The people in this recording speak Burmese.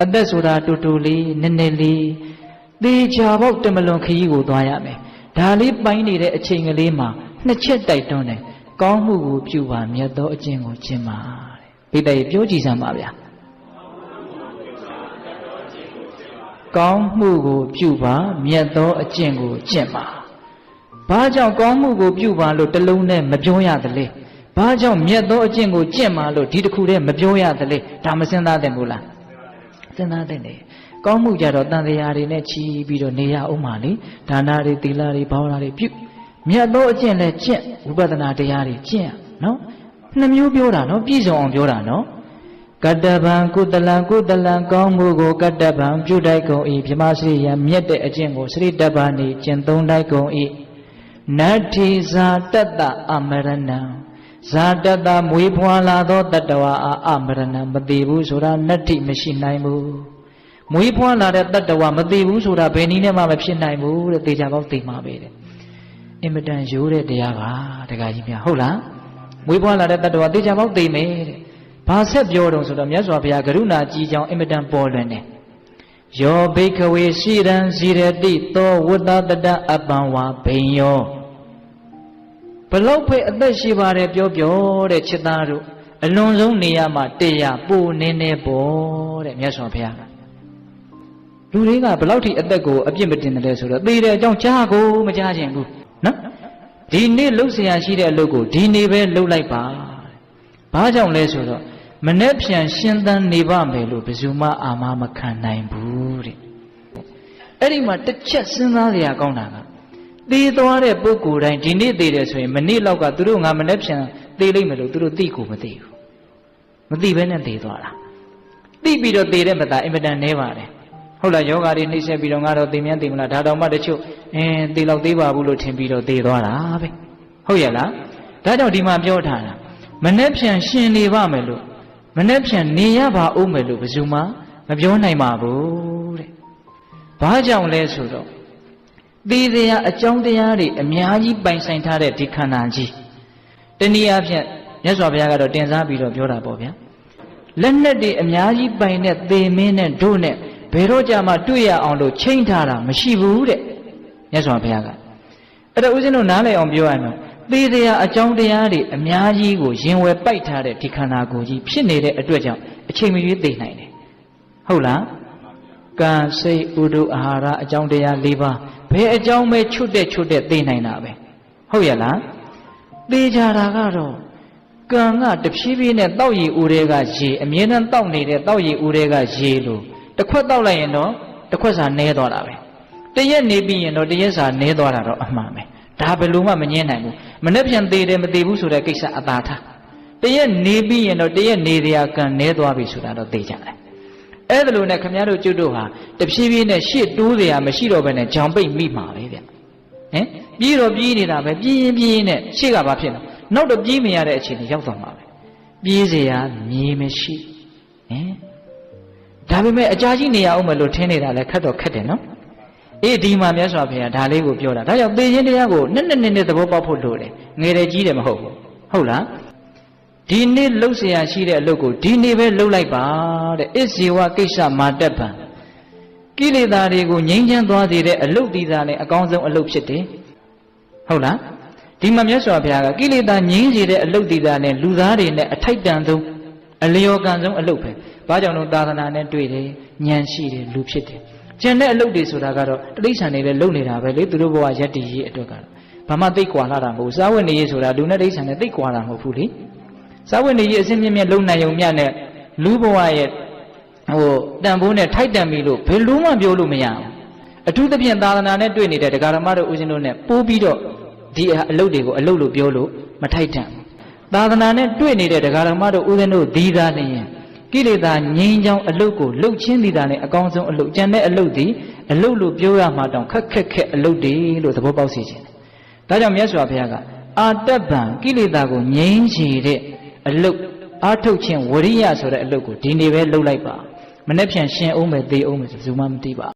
အသက်ဆိုတာတူတူလေးနည်းနည်းလေးသေချာပေါက်တမလွန်ခရီးကိုသွားရမယ်ဒါလေးပိုင်းနေတဲ့အချိန်ကလေးမှာနှစ်ချက်တိုက်တွန်းတယ်ကောင်းမှုကိုပြုပါမြတ်သောအကျင့်ကိုကျင့်ပါတဲ့ပိဋကပြောကြည့်စမ်းပါဗျာကောင်းမှုကိုပြုပါမြတ်သောအကျင့်ကိုကျင့်ပါဘာကြောင့်ကောင်းမှုကိုပြုပါလို့တလုံးနဲ့မပြောရသလဲဘာကြောင့်မြတ်သောအကျင့်ကိုကျင့်ပါလို့ဒီတစ်ခုတည်းမပြောရသလဲဒါမစဉ်းစားသင့်ဘူးလားစဉ်းစားသင့်တယ်ကောင်းမှုကြတော့တန်တရားတွေနဲ့ချီးပြီးတော့နေရအောင်ပါလေဒါနတွေသီလတွေဘာဝနာတွေပြုမြတ်သောအကျင့်လည်းကျင့်ဝိပဿနာတရားတွေကျင့်နော်နှစ်မျိုးပြောတာနော်ပြည့်စုံအောင်ပြောတာနော်ကတ္တဗံကုသလံကောင်းမှုကိုကတ္တဗံပြုတိုက်ကုန်၏ဗြဟ္မစရိယမြတ်တဲ့အကျင့်ကိုစရိတ္တဗာနေကျင့်သုံးတိုက်ကုန်၏နတ္ထိဇာတတ္တအမရဏံဇာတတ္တမွေးဖွားလာသောတတ္တဝါအားအမရဏံမသိဘူးဆိုတာနတ္ထိမရှိနိုင်ဘူးမွေးဖွားလာတဲ့တတ္တဝါမသိဘူးဆိုတာဘယ်နည်းနဲ့မှမဖြစ်နိုင်ဘူးတဲ့သေချာပေါက်သိမှာပဲတဲ့အင်မတန်ရိုးတဲ့တရားပါတခါကြီးများဟုတ်လားမွေးဖွားလာတဲ့တတ္တဝါသေချာပေါက်သိမယ်တဲ့ဘာဆက်ပြောတော့ဆိုတော့မြတ်စွာဘုရားကရုဏာကြီးကြောင်းအင်မတန်ပေါ်လွင်တယ်ယောဘိခဝေရှိရန်ဇိရတိသောဝတ္တတတအပံဝါဘိညောဘလောက်ပဲအသက်ရှိပါတယ်ပြောတဲ့ချစ်သားတို့အလွန်ဆုံးနေရာမှာတရားပိုနေနေပေါ်တဲ့မြတ်စွာဘုရားကလူတွေကဘလောက်ထိအသက်ကိုအပြစ်မတင်တယ်ဆိုတော့သေတဲ့အကြောင်းကြားကိုမကြားခြင်းဘူးနော်ဒီနေ့လှုပ်ရှားရှိတဲ့အလုပ်ကိုဒီနေ့ပဲလှုပ်လိုက်ပါဘာကြောင့်လဲဆိုတော့မနေ့ပြန်ရှင်းသန်းနေပါမယ်လို့ဘယ်သူမှအာမမခံနိုင်ဘူးတဲ့အဲ့ဒီမှာတစ်ချက်စဉ်းစားရကောင်းတာကသေသွားတဲ့ပုဂ္ဂိုလ်တိုင်းဒီနေ့သေတယ်ဆိုရင်မနေ့လောက်ကသူတို့ငါမနေ့ပြန်သေလိမ့်မယ်လို့သူတို့သိကိုမသိဘူးမသိဘဲနဲ့သေသွားတာသိပြီးတော့သေတဲ့မသားအင်မတန်နဲပါတယ်ဟုတ်လားယောဂါတွေနှိမ့်ဆက်ပြီးတော့ငါတော့သေမြန်းသေမလားဒါတောင်မှတချို့သေလောက်သေးပါဘူးလို့ထင်ပြီးတော့သေသွားတာပဲဟုတ်ရဲ့လားဒါကြောင့်ဒီမှာပြောထားတာမနေ့ပြန်ရှင်နေပါမယ်လို့မနေ့ပြန်နေရပါဦးမယ်လို့ဘယ်သူမှမပြောနိုင်ပါဘူးတဲ့ဘာကြောင့်လဲဆိုတော့သေတရားအကြောင်းတရားတွေအများကြီးပိုင်ဆိုင်ထားတဲ့ဒီခန္ဓာကြီးတနည်းအားဖြင့်မြတ်စွာဘုရားကတော့တင်စားပြီးတော့ပြောတာပေါ့ဗျာလက်နဲ့တွေအများကြီးပိုင်တဲ့သေမင်းနဲ့တို့နဲ့ဘယ်တော့ကြမှာတွေ့ရအောင်လို့ချိန်ထားတာမရှိဘူးတဲ့မြတ်စွာဘုရားကအဲ့တော့ဦးဇင်းတို့နားလည်အောင်ပြောရအောင်သေတရားအကြောင်းတရားတွေအများကြီးကိုရင်ဝယ်ပိုက်ထားတဲ့ဒီခန္ဓာကိုယ်ကြီးဖြစ်နေတဲ့အတွက်ကြောင့်အချိန်မရွေးသိနိုင်တယ်ဟုတ်လားကံစိတ်ဥဒုအာဟာရအကြောင်းတရား၄ပါးဘယ်အကြောင်းပဲချွတ်တဲ့သိနိုင်တာပဲဟုတ်ရဲ့လားသေချာတာကတော့ကံကတဖြည်းဖြည်းနဲ့တောက်ရည်ဦးတွေကရေအမြဲတမ်းတောက်နေတဲ့တောက်ရည်ဦးတွေကရေလို့တစ်ခွက်တောက်လိုက်ရင်တော့တစ်ခွက်စာနဲသွားတာပဲတရက်နေပြီးရင်တော့တရက်စာနဲသွားတာတော့အမှန်ပဲဒါဘယ်လိုမှမငြင်းနိုင်ဘူးမနေ့ပြန်သေးတယ်မသေးဘူးဆိုတဲ့ကိစ္စအသာထားတရက်နေပြီးရင်တော့တရက်နေတရားကံနဲသွားပြီဆိုတာတော့သိကြတယ်အဲ့ဒါလိုနဲ့ခင်ဗျားတို့ကျွတ်တို့ဟာတဖြည်းဖြည်းနဲ့ရှေ့တိုးစရာမရှိတော့ဘဲနဲ့ဂျောင်ပိတ်မိမှာပဲဗျဟင်ပြေးတော့ပြေးနေတာပဲပြေးနဲ့ရှေ့ကဘာဖြစ်လဲနောက်တော့ပြေးမရတဲ့အခြေအနေရောက်သွားမှာပဲပြေးစရာမြေမရှိဟင်ဒါပေမဲ့အကြာကြီးနေရအောင်မလို့ထင်းနေတာလည်းခက်တော့ခက်တယ်နော်အေးဒီမှာမြတ်စွာဘုရားဒါလေးကိုပြောတာဒါကြောင့်သေခြင်းတရားကိုနှစ်သဘောပေါက်ဖို့လိုတယ်ငယ်တယ်ကြီးတယ်မဟုတ်ဘူးဟုတ်လားဒီနေ့လှုပ်เสียရှိတဲ့အလုပ်ကိုဒီနေ့ပဲလှုပ်လိုက်ပါတဲ့အစ္စေဝကိစ္စမာတ္တပံကိလေသာတွေကိုငြိမ်းချမ်းသွားစေတဲ့အလုပ်ဒီသာလည်းအကောင်းဆုံးအလုပ်ဖြစ်တယ်ဟုတ်လားဒီမှာမြတ်စွာဘုရားကကိလေသာငြိမ်းစေတဲ့အလုပ်ဒီသာနဲ့လူသားတွေနဲ့အထိုက်တန်ဆုံးအလျော်ကန်ဆုံးအလုပ်ပဲဘာကြောင့်လို့သာသနာနဲ့တွေ့တယ်ဉာဏ်ရှိတယ်လူဖြစ်တယ်ကျန်တဲ့အလုပ်တွေဆိုတာကတော့တိဋ္ဌာန်တွေလည်းလုပ်နေတာပဲလေသူတို့ဘဝယက်တည်ရေးအတွက်ကတော့ဘာမှသိကွာလာတာမဟုတ်စားဝတ်နေရေးဆိုတာလူနဲ့တိဋ္ဌာန်နဲ့သိကွာတာမဟုတ်ဘူးလေစားဝတ်နေရေးအစင်းမြင့်လုံနိုင်ုံမြတ်နဲ့လူဘဝရဲ့တန်ဖိုးနဲ့ထိုက်တန်ပြီလို့ဘယ်လိုမှပြောလို့မရဘူးအထူးသဖြင့်သာသနာနဲ့တွေ့နေတဲ့တရားဓမ္မတို့ဦးဇင်းတို့နဲ့ပိုးပြီးတော့ဒီအလုပ်တွေကိုအလုပ်လို့ပြောလို့မထိုက်တန်ဘူးသာသနာနဲ့တွေ့နေတဲ့တရားဓမ္မတို့ဦးဇင်းတို့ဒီသာလျင်ကိလေသာငြိမ်းချောင်းအလုပ်ကိုလှုပ်ချင်းသည်သာနဲ့အကောင်းဆုံးအလုပ်ကျန်တဲ့အလုပ်သည်အလုပ်လို့ပြောရမှတောင်ခက်အလုပ်တွေလို့သဘောပေါက်စေခြင်းဒါကြောင့်မြတ်စွာဘုရားကအာတ္တဗံကိလေသာကိုငြိမ်းချေတဲ့အလုပ်အာထုတ်ခြင်းဝရိယဆိုတဲ့အလုပ်ကိုဒီနေ့ပဲလုပ်လိုက်ပါမနေ့ပြန်ရှင်အောင်မယ်သေအောင်မယ်ဆိုမှမသိပါ